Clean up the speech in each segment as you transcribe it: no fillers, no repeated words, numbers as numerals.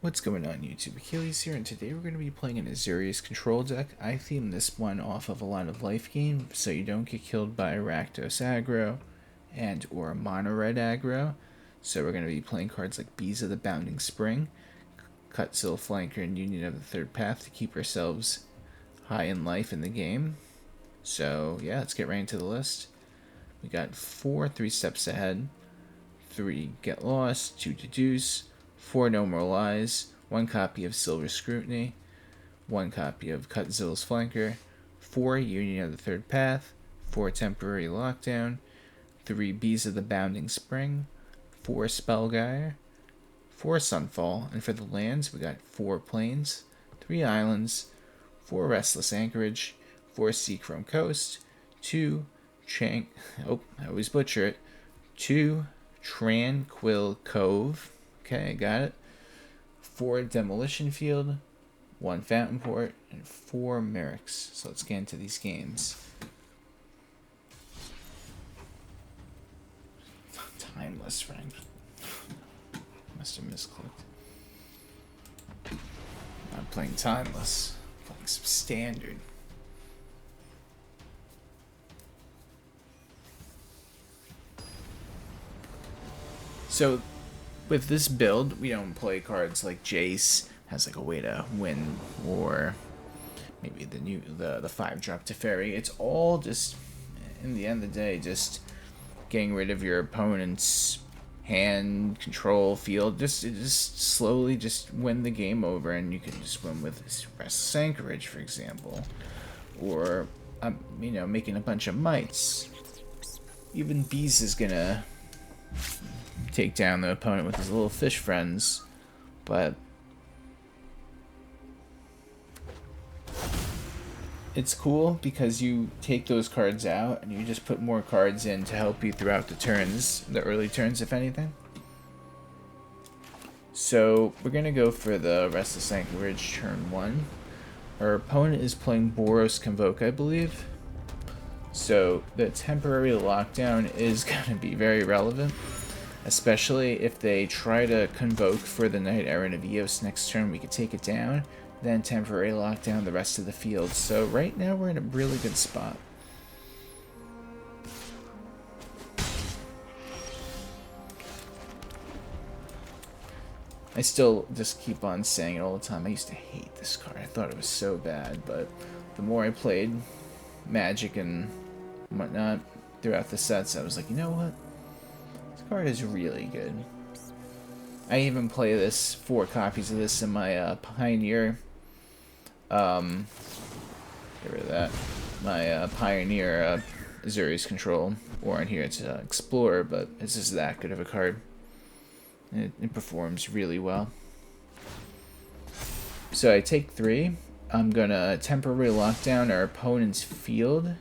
What's going on YouTube? Achilles here, and today we're going to be playing an Azorius control deck. I themed this one off of a lot of life gain, so you don't get killed by Rakdos aggro and or mono red aggro. So we're going to be playing cards like Beza the Bounding Spring, Kutzil Flanker, and Union of the Third Path to keep ourselves high in life in the game. So yeah, let's get right into the list. We got 4 3 steps ahead, 3 Get Lost, 2 Deduce, 4 No More Lies, 1 copy of Silver Scrutiny, 1 copy of Kutzil's Flanker, 4 Union of the Third Path, 4 Temporary Lockdown, 3 Beza the Bounding Spring, 4 Spellgyre, 4 Sunfall, and for the lands we got 4 Plains, 3 Islands, 4 Restless Anchorage, 4 Seachrome Coast, 2 I always butcher it, 2 Tranquil Cove, okay, I got it, 4 Demolition Field, 1 Fountainport, and 4 Mirrex. So let's get into these games. Timeless rank. Must have misclicked. I'm playing Timeless. I'm playing some Standard. So with this build, we don't play cards like Jace has like a way to win, or maybe the 5-drop Teferi. It's all just, in the end of the day, just getting rid of your opponent's hand, control, field. Just slowly just win the game over, and you can just win with Restless Anchorage, for example, or making a bunch of mites. Even Beza is gonna take down the opponent with his little fish friends, but it's cool because you take those cards out and you just put more cards in to help you throughout the turns, the early turns if anything. So we're gonna go for the Restless Anchorage turn 1. Our opponent is playing Boros Convoke, I believe, so the temporary lockdown is gonna be very relevant, especially if they try to convoke for the Knight Errant of Eos next turn. We could take it down, then temporary lock down the rest of the field. So right now we're in a really good spot. I still just keep on saying it all the time. I used to hate this card. I thought it was so bad, but the more I played Magic and whatnot throughout the sets, I was like, you know what? This card is really good. I even play this 4 copies of this in my Pioneer. Get rid of that. My Pioneer Azorius control, or in here it's Explorer, but it's just that good of a card. It performs really well. So I take 3. I'm gonna temporarily lock down our opponent's field,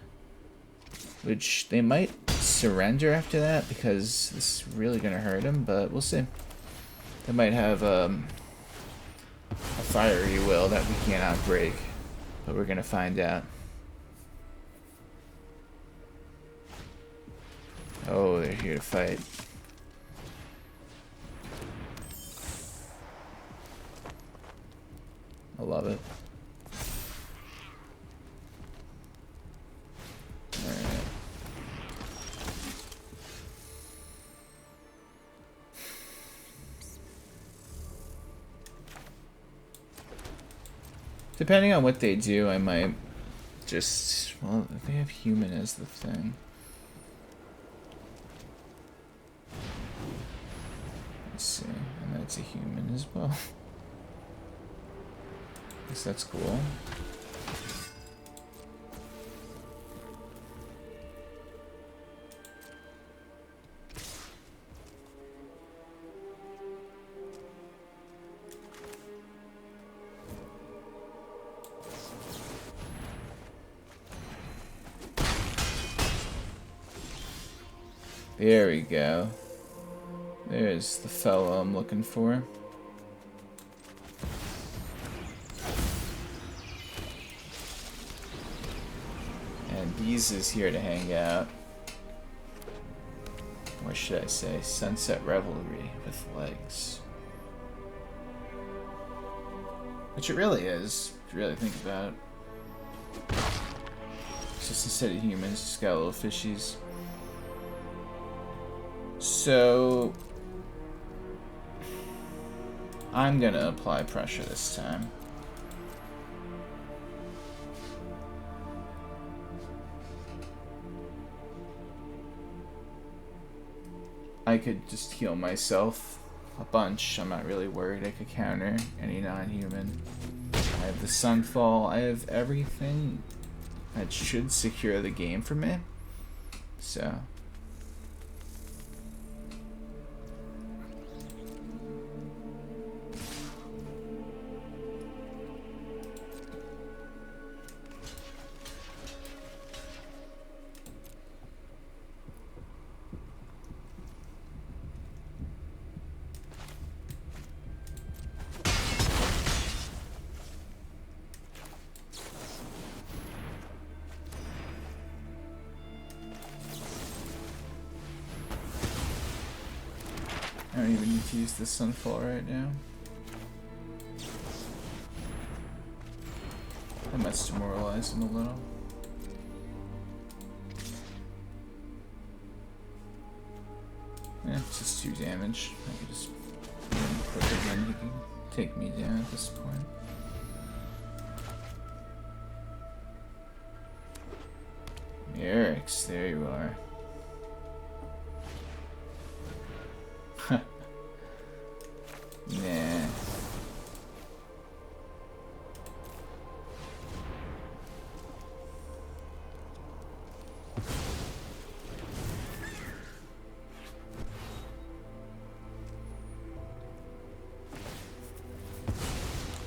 which they might surrender after that because this is really gonna hurt them, but we'll see. They might have a fiery will that we cannot break, but we're gonna find out. Oh, they're here to fight. I love it. Alright. Depending on what they do, I might just, well, they have human as the thing. Let's see, and that's a human as well. Guess that's cool. There we go. There's the fellow I'm looking for. And Beza is here to hang out. Or should I say, Sunset Revelry with legs. Which it really is, if you really think about it. It's just instead of humans, just got little fishies. So I'm gonna apply pressure this time. I could just heal myself a bunch. I'm not really worried. I could counter any non-human. I have the Sunfall. I have everything that should secure the game for me. So I don't even need to use the Sunfall right now. I must demoralize him a little. Yeah, it's just 2 damage. I can just put it in. He can take me down at this point. Mirrex, there you are. Nah.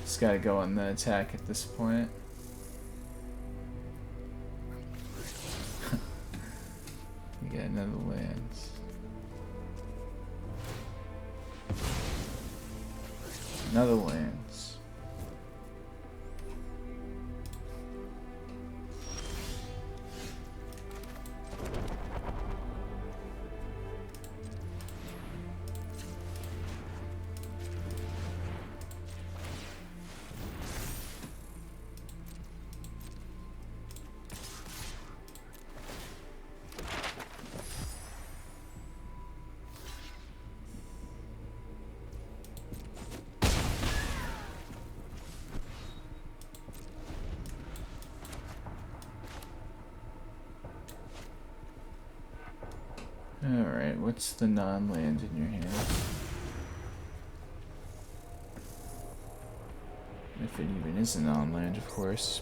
Just gotta go on the attack at this point. You get another lance. Another lance. Alright, what's the non-land in your hand? If it even is a non-land, of course.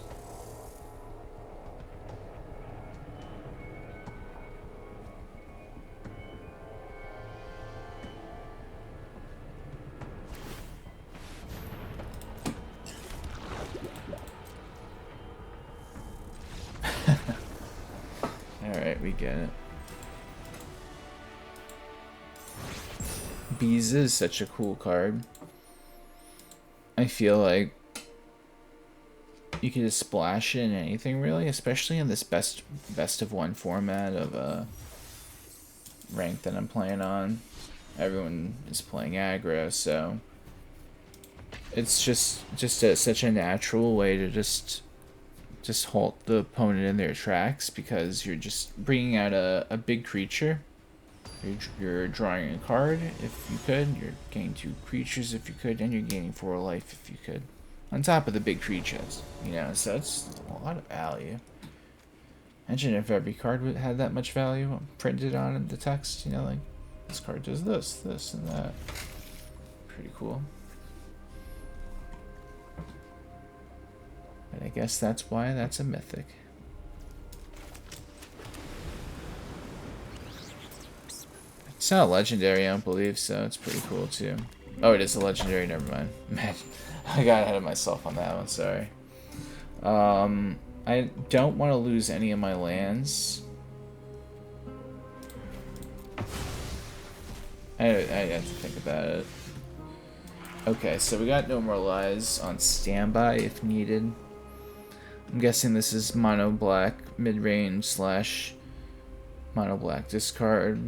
Alright, we get it. Beza is such a cool card. I feel like you could just splash it in anything really, especially in this best of 1 format of a rank that I'm playing on. Everyone is playing aggro, so it's just such a natural way to just halt the opponent in their tracks, because you're just bringing out a big creature. You're drawing a card if you could, you're gaining 2 creatures if you could, and you're gaining 4 life if you could. On top of the big creatures, you know, so it's a lot of value. Imagine if every card had that much value printed on the text, you know, like, this card does this, this, and that. Pretty cool. But I guess that's why that's a mythic. It's not a legendary, I don't believe, so it's pretty cool too. Oh, it is a legendary, never mind. Man, I got ahead of myself on that one, sorry. I don't want to lose any of my lands. I have to think about it. Okay, so we got No More Lies on standby if needed. I'm guessing this is mono black mid-range slash mono black discard.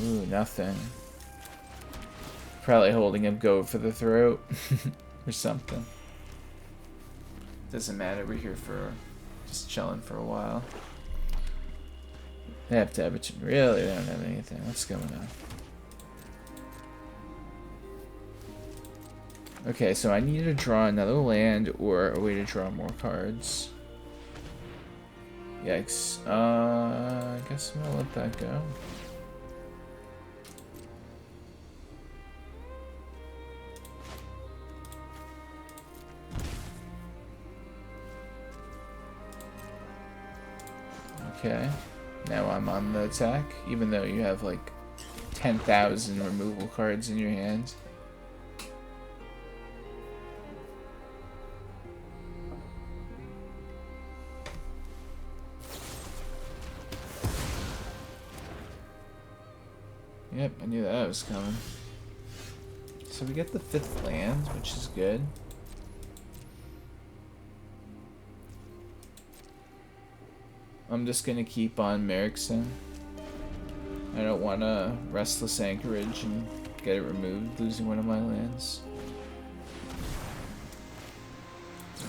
Ooh, nothing. Probably holding him goat for the throat or something. Doesn't matter, we're here for just chilling for a while. They have to have it. Really, they don't have anything. What's going on? Okay, so I need to draw another land or a way to draw more cards. Yikes. I guess I'm gonna let that go. Okay, now I'm on the attack, even though you have like 10,000 removal cards in your hand. Yep, I knew that was coming. So we get the 5th land, which is good. I'm just gonna keep on Mirrex. I don't want a Restless Anchorage and get it removed, losing one of my lands. Yeah,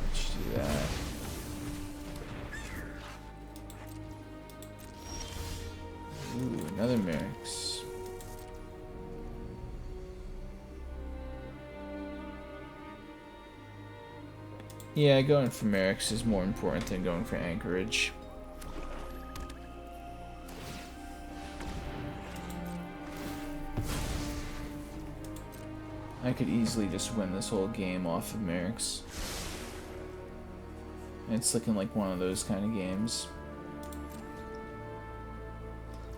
let's do that. Ooh, another Mirrex. Yeah, going for Mirrex is more important than going for Anchorage. I could easily just win this whole game off of Mirrex. It's looking like one of those kind of games.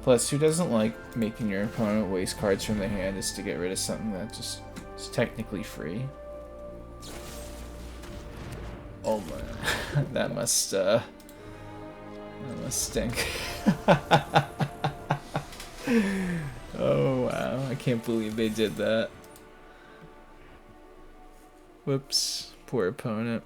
Plus, who doesn't like making your opponent waste cards from their hand just to get rid of something that just is technically free? Oh my, that must stink. Oh wow, I can't believe they did that. Whoops, poor opponent.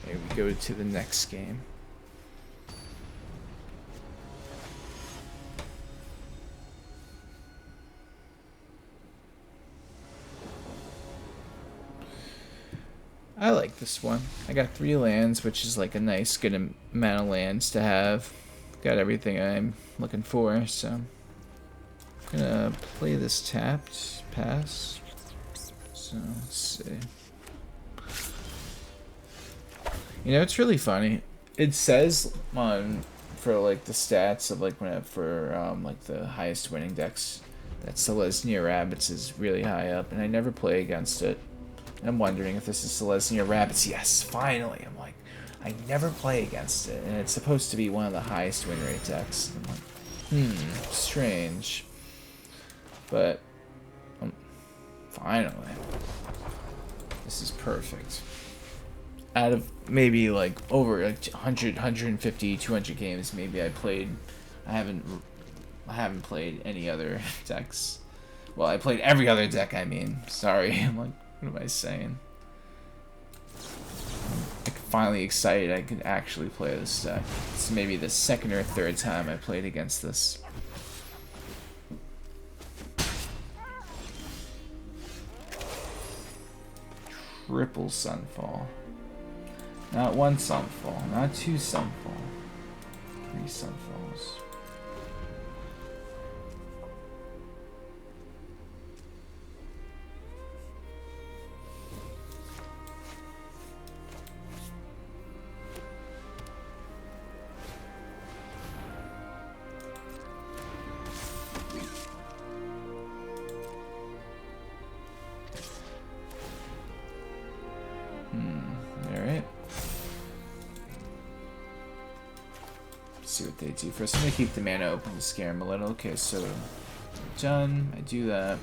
Okay, we go to the next game. I like this one. I got 3 lands, which is like a nice good amount of lands to have. Got everything I'm looking for, so I'm gonna play this tapped, pass. So let's see. You know, it's really funny. It says on for like the stats of like when for like the highest winning decks that Selesnya Rabbits is really high up, and I never play against it. I'm wondering if this is Selesnya Rabbits. Yes, finally. I'm like, I never play against it, and it's supposed to be one of the highest win rate decks. I'm like, strange. But finally, this is perfect. Out of maybe like over like 100, 150, 200 games, maybe I haven't played any other decks. Well, I played every other deck. I mean, sorry. I'm like, what am I saying? I'm finally excited I could actually play this deck. It's maybe the 2nd or 3rd time I played against this. Triple Sunfall. Not 1 Sunfall, not 2 Sunfall. 3 Sunfalls. Alright. See what they do first. I'm gonna keep the mana open to scare them a little. Okay, so done. I do that.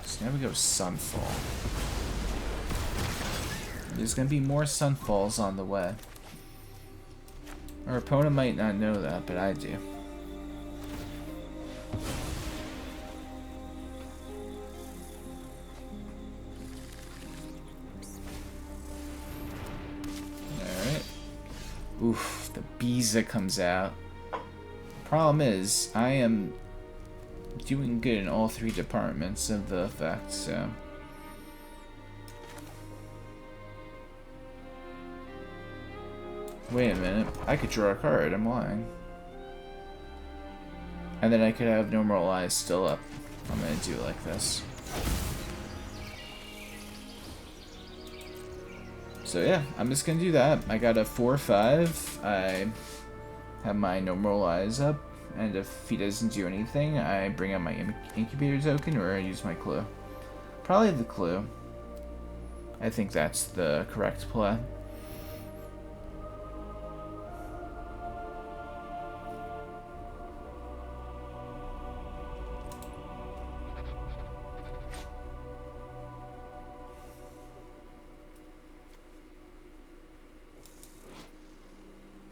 So now we go Sunfall. There's gonna be more Sunfalls on the way. Our opponent might not know that, but I do. Oof, the Beza comes out. Problem is, I am doing good in all 3 departments of the effect, so... Wait a minute, I could draw a card, I'm lying. And then I could have Normalize still up. I'm gonna do it like this. So yeah, I'm just gonna do that. I got a 4/5. I have my Normalize up, and if he doesn't do anything, I bring out my Incubator token, or I use my Clue. Probably the Clue. I think that's the correct play.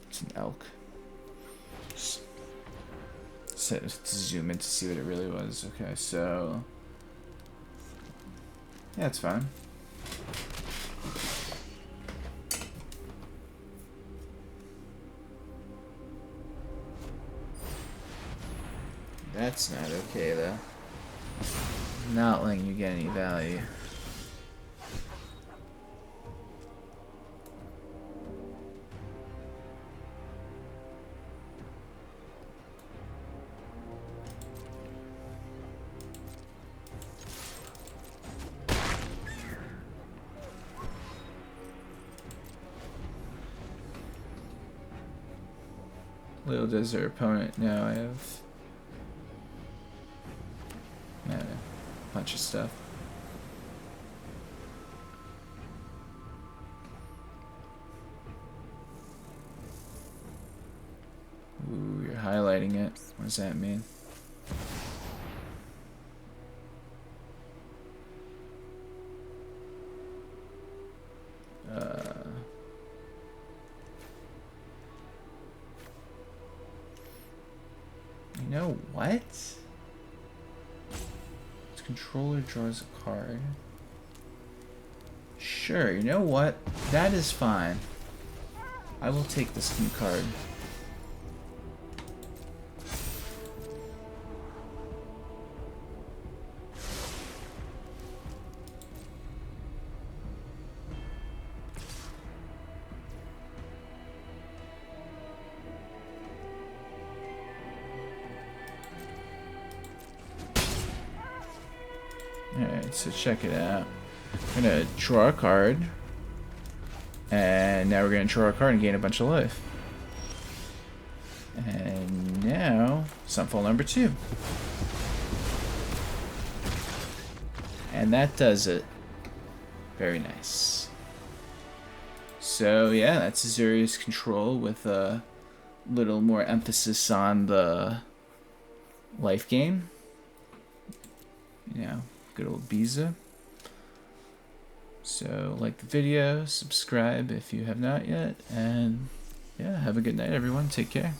It's an elk. So to zoom in to see what it really was. Okay, so yeah, it's fine. That's not okay though. Not letting you get any value. Little does their opponent now I have a bunch of stuff. Ooh, you're highlighting it. What does that mean? You know what? This controller draws a card. Sure, you know what? That is fine. I will take this new card. Alright, so check it out. I'm gonna draw a card. And now we're gonna draw a card and gain a bunch of life. And now, Sunfall number 2. And that does it. Very nice. So yeah, that's Azorius control with a little more emphasis on the life gain. You know, good old Beza. So like the video, subscribe if you have not yet, and yeah, have a good night everyone. Take care.